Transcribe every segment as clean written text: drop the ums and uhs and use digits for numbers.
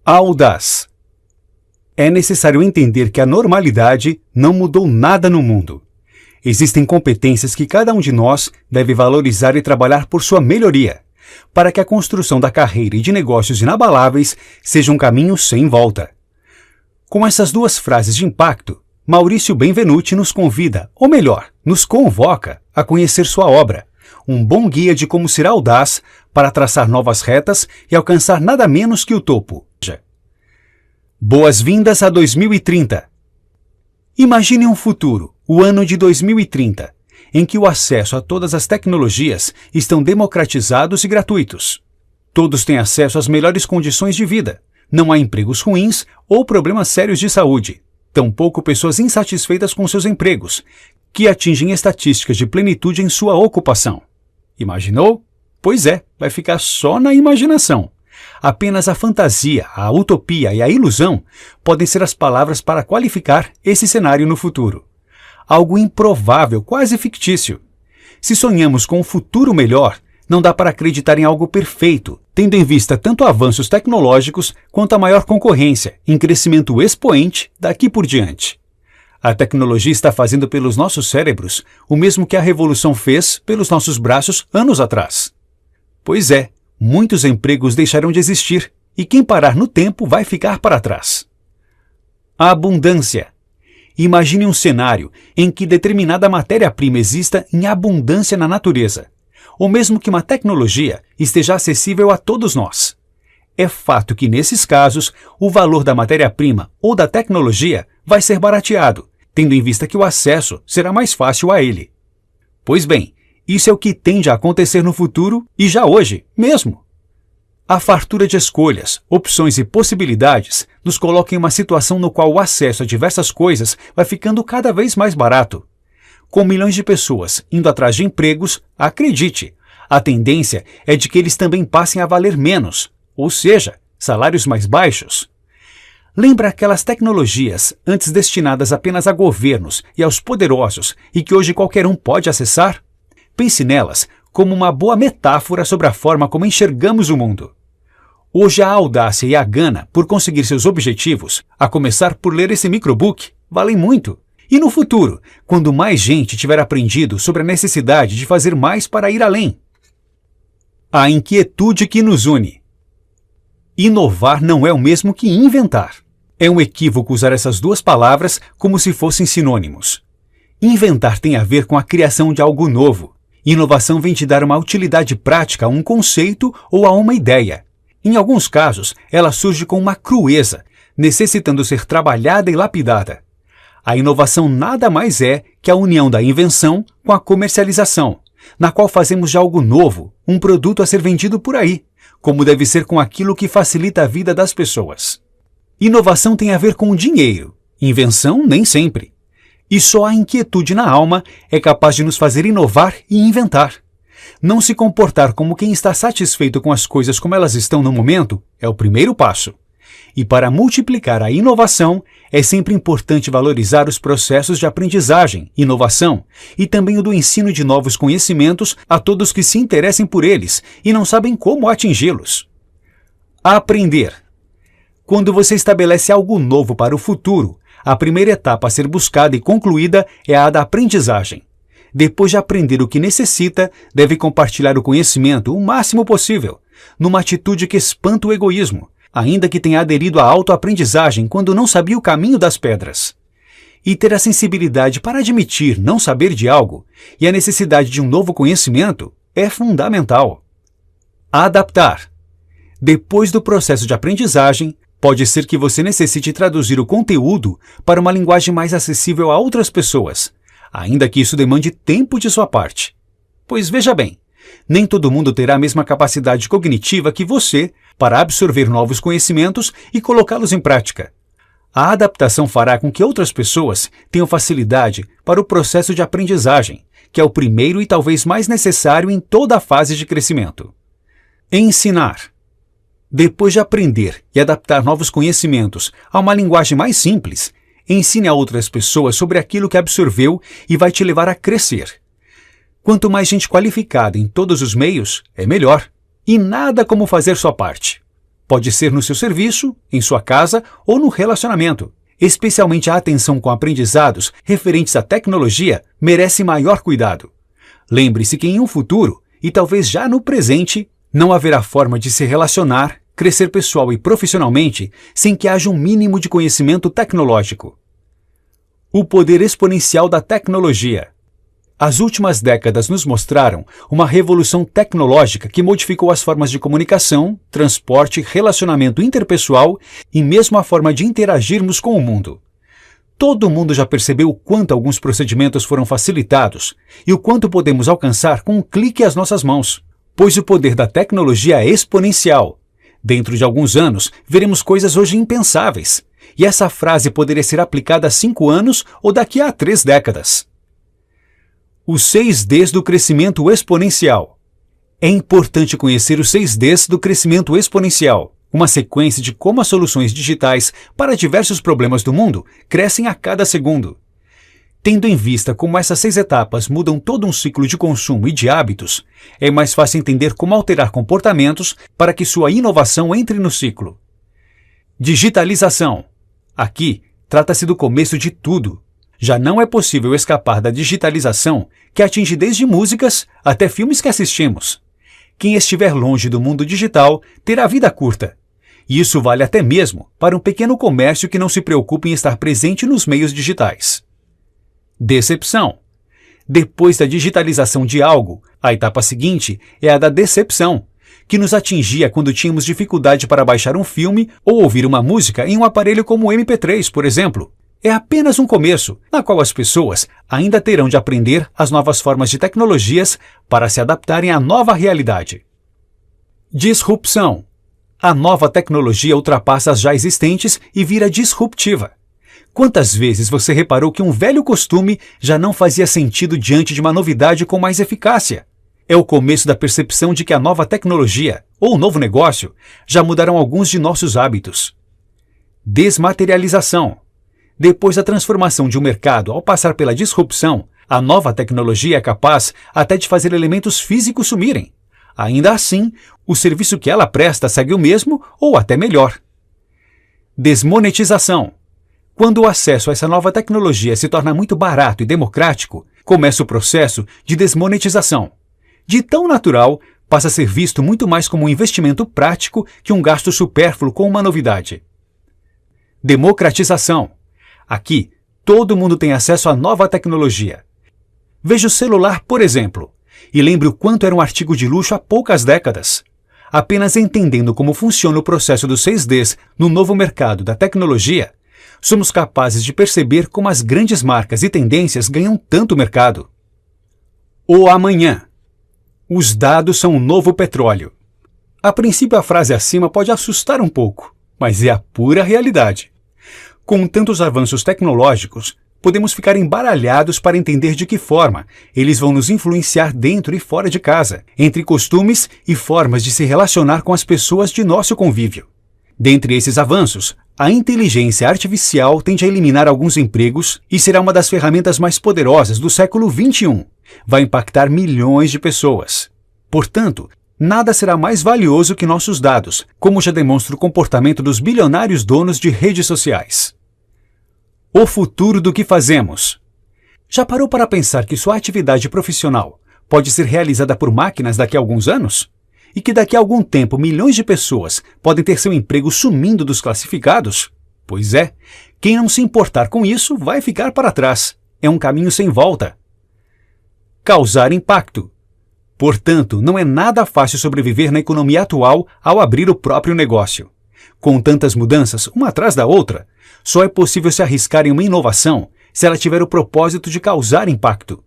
Audaz. É necessário entender que a normalidade não mudou nada no mundo. Existem competências que cada um de nós deve valorizar e trabalhar por sua melhoria, para que a construção da carreira e de negócios inabaláveis seja um caminho sem volta. Com essas duas frases de impacto, Maurício Benvenuti nos convida, ou melhor, nos convoca a conhecer sua obra, um bom guia de como ser audaz para traçar novas retas e alcançar nada menos que o topo. Boas-vindas a 2030. Imagine um futuro, o ano de 2030, em que o acesso a todas as tecnologias estão democratizados e gratuitos. Todos têm acesso às melhores condições de vida. Não há empregos ruins ou problemas sérios de saúde. Tampouco pessoas insatisfeitas com seus empregos, que atingem estatísticas de plenitude em sua ocupação. Imaginou? Pois é, vai ficar só na imaginação. Apenas a fantasia, a utopia e a ilusão podem ser as palavras para qualificar esse cenário no futuro. Algo improvável, quase fictício. Se sonhamos com um futuro melhor, não dá para acreditar em algo perfeito, tendo em vista tanto avanços tecnológicos quanto a maior concorrência, em crescimento expoente daqui por diante. A tecnologia está fazendo pelos nossos cérebros o mesmo que a revolução fez pelos nossos braços anos atrás. Pois é, muitos empregos deixarão de existir, e quem parar no tempo vai ficar para trás. A abundância. Imagine um cenário em que determinada matéria-prima exista em abundância na natureza, ou mesmo que uma tecnologia esteja acessível a todos nós. É fato que, nesses casos, o valor da matéria-prima ou da tecnologia vai ser barateado, tendo em vista que o acesso será mais fácil a ele. Pois bem, isso é o que tende a acontecer no futuro e já hoje mesmo. A fartura de escolhas, opções e possibilidades nos coloca em uma situação no qual o acesso a diversas coisas vai ficando cada vez mais barato. Com milhões de pessoas indo atrás de empregos, acredite, a tendência é de que eles também passem a valer menos, ou seja, salários mais baixos. Lembra aquelas tecnologias antes destinadas apenas a governos e aos poderosos e que hoje qualquer um pode acessar? Pense nelas como uma boa metáfora sobre a forma como enxergamos o mundo. Hoje a audácia e a gana por conseguir seus objetivos, a começar por ler esse microbook, valem muito. E no futuro, quando mais gente tiver aprendido sobre a necessidade de fazer mais para ir além? A inquietude que nos une. Inovar não é o mesmo que inventar. É um equívoco usar essas duas palavras como se fossem sinônimos. Inventar tem a ver com a criação de algo novo. Inovação vem te dar uma utilidade prática a um conceito ou a uma ideia. Em alguns casos, ela surge com uma crueza, necessitando ser trabalhada e lapidada. A inovação nada mais é que a união da invenção com a comercialização, na qual fazemos de algo novo, um produto a ser vendido por aí, como deve ser com aquilo que facilita a vida das pessoas. Inovação tem a ver com o dinheiro, invenção nem sempre. E só a inquietude na alma é capaz de nos fazer inovar e inventar. Não se comportar como quem está satisfeito com as coisas como elas estão no momento é o primeiro passo. E para multiplicar a inovação, é sempre importante valorizar os processos de aprendizagem, inovação e também o do ensino de novos conhecimentos a todos que se interessem por eles e não sabem como atingi-los. Aprender. Quando você estabelece algo novo para o futuro, a primeira etapa a ser buscada e concluída é a da aprendizagem. Depois de aprender o que necessita, deve compartilhar o conhecimento o máximo possível, numa atitude que espanta o egoísmo, ainda que tenha aderido à autoaprendizagem quando não sabia o caminho das pedras. E ter a sensibilidade para admitir não saber de algo e a necessidade de um novo conhecimento é fundamental. Adaptar. Depois do processo de aprendizagem, pode ser que você necessite traduzir o conteúdo para uma linguagem mais acessível a outras pessoas, ainda que isso demande tempo de sua parte. Pois veja bem, nem todo mundo terá a mesma capacidade cognitiva que você para absorver novos conhecimentos e colocá-los em prática. A adaptação fará com que outras pessoas tenham facilidade para o processo de aprendizagem, que é o primeiro e talvez mais necessário em toda a fase de crescimento. Ensinar. Depois de aprender e adaptar novos conhecimentos a uma linguagem mais simples, ensine a outras pessoas sobre aquilo que absorveu e vai te levar a crescer. Quanto mais gente qualificada em todos os meios, é melhor. E nada como fazer sua parte. Pode ser no seu serviço, em sua casa ou no relacionamento. Especialmente a atenção com aprendizados referentes à tecnologia merece maior cuidado. Lembre-se que em um futuro, e talvez já no presente, não haverá forma de se relacionar, crescer pessoal e profissionalmente sem que haja um mínimo de conhecimento tecnológico. O poder exponencial da tecnologia. As últimas décadas nos mostraram uma revolução tecnológica que modificou as formas de comunicação, transporte, relacionamento interpessoal e mesmo a forma de interagirmos com o mundo. Todo mundo já percebeu o quanto alguns procedimentos foram facilitados e o quanto podemos alcançar com um clique às nossas mãos, pois o poder da tecnologia é exponencial. Dentro de alguns anos, veremos coisas hoje impensáveis, e essa frase poderia ser aplicada há 5 anos ou daqui a 3 décadas. Os 6 Ds do crescimento exponencial. É importante conhecer os 6 Ds do crescimento exponencial, uma sequência de como as soluções digitais para diversos problemas do mundo crescem a cada segundo. Tendo em vista como essas 6 etapas mudam todo um ciclo de consumo e de hábitos, é mais fácil entender como alterar comportamentos para que sua inovação entre no ciclo. Digitalização. Aqui, trata-se do começo de tudo. Já não é possível escapar da digitalização, que atinge desde músicas até filmes que assistimos. Quem estiver longe do mundo digital terá vida curta. E isso vale até mesmo para um pequeno comércio que não se preocupa em estar presente nos meios digitais. Decepção. Depois da digitalização de algo, a etapa seguinte é a da decepção, que nos atingia quando tínhamos dificuldade para baixar um filme ou ouvir uma música em um aparelho como o MP3, por exemplo. É apenas um começo, na qual as pessoas ainda terão de aprender as novas formas de tecnologias para se adaptarem à nova realidade. Disrupção. A nova tecnologia ultrapassa as já existentes e vira disruptiva. Quantas vezes você reparou que um velho costume já não fazia sentido diante de uma novidade com mais eficácia? É o começo da percepção de que a nova tecnologia, ou o novo negócio, já mudaram alguns de nossos hábitos. Desmaterialização. Depois da transformação de um mercado ao passar pela disrupção, a nova tecnologia é capaz até de fazer elementos físicos sumirem. Ainda assim, o serviço que ela presta segue o mesmo ou até melhor. Desmonetização. Quando o acesso a essa nova tecnologia se torna muito barato e democrático, começa o processo de desmonetização. De tão natural, passa a ser visto muito mais como um investimento prático que um gasto supérfluo com uma novidade. Democratização. Aqui, todo mundo tem acesso à nova tecnologia. Veja o celular, por exemplo, e lembre o quanto era um artigo de luxo há poucas décadas. Apenas entendendo como funciona o processo dos 6 Ds no novo mercado da tecnologia, somos capazes de perceber como as grandes marcas e tendências ganham tanto mercado. O amanhã. Os dados são o novo petróleo. A princípio a frase acima pode assustar um pouco, mas é a pura realidade. Com tantos avanços tecnológicos, podemos ficar embaralhados para entender de que forma eles vão nos influenciar dentro e fora de casa, entre costumes e formas de se relacionar com as pessoas de nosso convívio. Dentre esses avanços, a inteligência artificial tende a eliminar alguns empregos e será uma das ferramentas mais poderosas do século XXI. Vai impactar milhões de pessoas. Portanto, nada será mais valioso que nossos dados, como já demonstra o comportamento dos bilionários donos de redes sociais. O futuro do que fazemos. Já parou para pensar que sua atividade profissional pode ser realizada por máquinas daqui a alguns anos? E que daqui a algum tempo milhões de pessoas podem ter seu emprego sumindo dos classificados? Pois é, quem não se importar com isso vai ficar para trás. É um caminho sem volta. Causar impacto. Portanto, não é nada fácil sobreviver na economia atual ao abrir o próprio negócio. Com tantas mudanças, uma atrás da outra, só é possível se arriscar em uma inovação se ela tiver o propósito de causar impacto.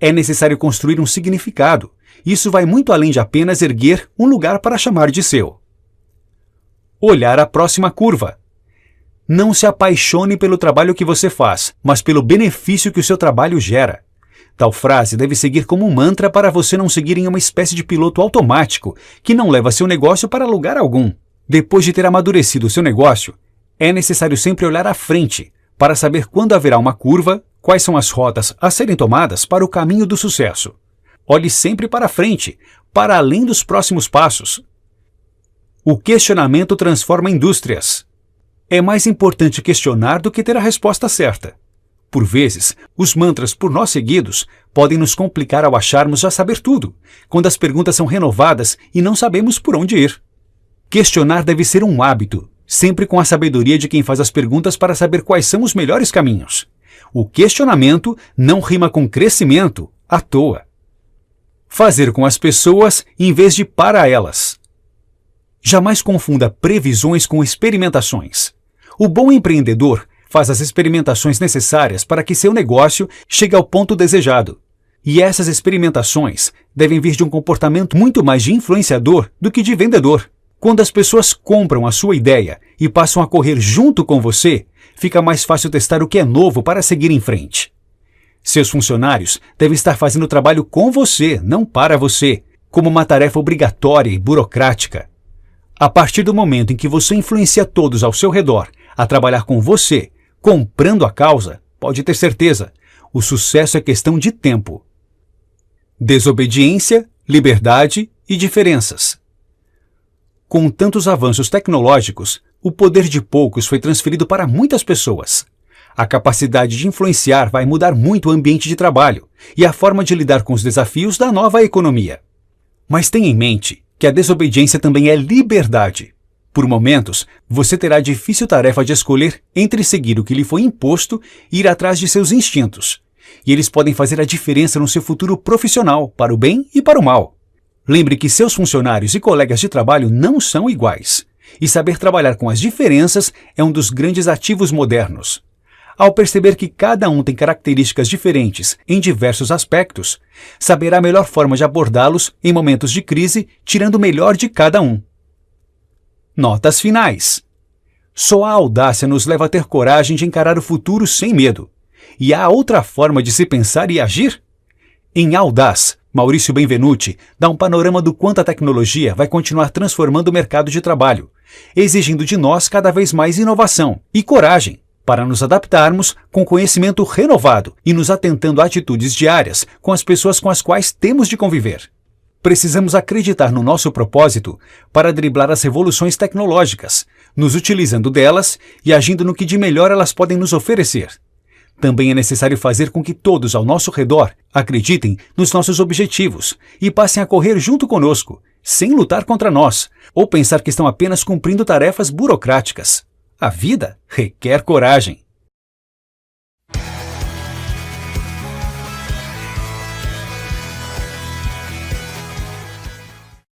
É necessário construir um significado. Isso vai muito além de apenas erguer um lugar para chamar de seu. Olhar a próxima curva. Não se apaixone pelo trabalho que você faz, mas pelo benefício que o seu trabalho gera. Tal frase deve seguir como um mantra para você não seguir em uma espécie de piloto automático que não leva seu negócio para lugar algum. Depois de ter amadurecido o seu negócio, é necessário sempre olhar à frente para saber quando haverá uma curva, quais são as rotas a serem tomadas para o caminho do sucesso. Olhe sempre para frente, para além dos próximos passos. O questionamento transforma indústrias. É mais importante questionar do que ter a resposta certa. Por vezes, os mantras por nós seguidos podem nos complicar ao acharmos já saber tudo, quando as perguntas são renovadas e não sabemos por onde ir. Questionar deve ser um hábito, sempre com a sabedoria de quem faz as perguntas para saber quais são os melhores caminhos. O questionamento não rima com crescimento à toa. Fazer com as pessoas em vez de para elas. Jamais confunda previsões com experimentações. O bom empreendedor faz as experimentações necessárias para que seu negócio chegue ao ponto desejado. E essas experimentações devem vir de um comportamento muito mais de influenciador do que de vendedor. Quando as pessoas compram a sua ideia e passam a correr junto com você, fica mais fácil testar o que é novo para seguir em frente. Seus funcionários devem estar fazendo o trabalho com você, não para você, como uma tarefa obrigatória e burocrática. A partir do momento em que você influencia todos ao seu redor a trabalhar com você, comprando a causa, pode ter certeza, o sucesso é questão de tempo. Desobediência, liberdade e diferenças. Com tantos avanços tecnológicos, o poder de poucos foi transferido para muitas pessoas. A capacidade de influenciar vai mudar muito o ambiente de trabalho e a forma de lidar com os desafios da nova economia. Mas tenha em mente que a desobediência também é liberdade. Por momentos, você terá a difícil tarefa de escolher entre seguir o que lhe foi imposto e ir atrás de seus instintos. E eles podem fazer a diferença no seu futuro profissional, para o bem e para o mal. Lembre que seus funcionários e colegas de trabalho não são iguais. E saber trabalhar com as diferenças é um dos grandes ativos modernos. Ao perceber que cada um tem características diferentes em diversos aspectos, saberá a melhor forma de abordá-los em momentos de crise, tirando o melhor de cada um. Notas finais. Só a audácia nos leva a ter coragem de encarar o futuro sem medo. E há outra forma de se pensar e agir? Em Audaz, Maurício Benvenuti dá um panorama do quanto a tecnologia vai continuar transformando o mercado de trabalho, exigindo de nós cada vez mais inovação e coragem para nos adaptarmos com conhecimento renovado e nos atentando a atitudes diárias com as pessoas com as quais temos de conviver. Precisamos acreditar no nosso propósito para driblar as revoluções tecnológicas, nos utilizando delas e agindo no que de melhor elas podem nos oferecer. Também é necessário fazer com que todos ao nosso redor acreditem nos nossos objetivos e passem a correr junto conosco, sem lutar contra nós, ou pensar que estão apenas cumprindo tarefas burocráticas. A vida requer coragem.